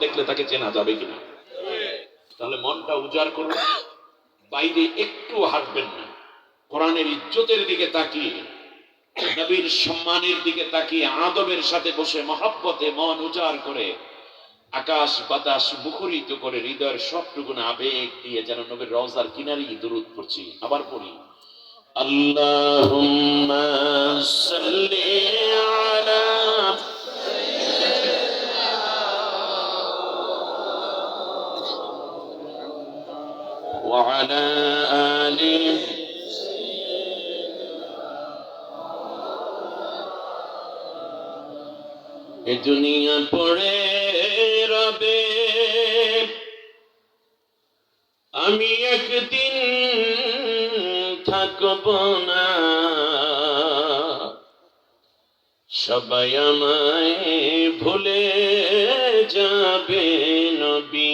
দেখলে তাকে চেনা যাবে কিনা? তাহলে মনটা উজাড় করুন, বাইরে একটু হাঁটবেন না, কোরআনের ইজ্জতের দিকে তাকিয়ে, নবীর সম্মানের দিকে তাকিয়ে আদবের সাথে বসে মহব্বতে মন উজাড় করে আকাশ বাতাস মুখরিত করে হৃদয়ের সবটুকুন আবেগ দিয়ে যেন নবীর রওজার কিনারি দুরূদ পড়ছি। আবার পড়ি, আল্লাহুম্মা সাল্লি আলা ওয়া আলা আলি এ দুনিয়া পড়ে রবে, আমি একদিন থাকব না, সবাই আমায় ভুলে যাবে নবী।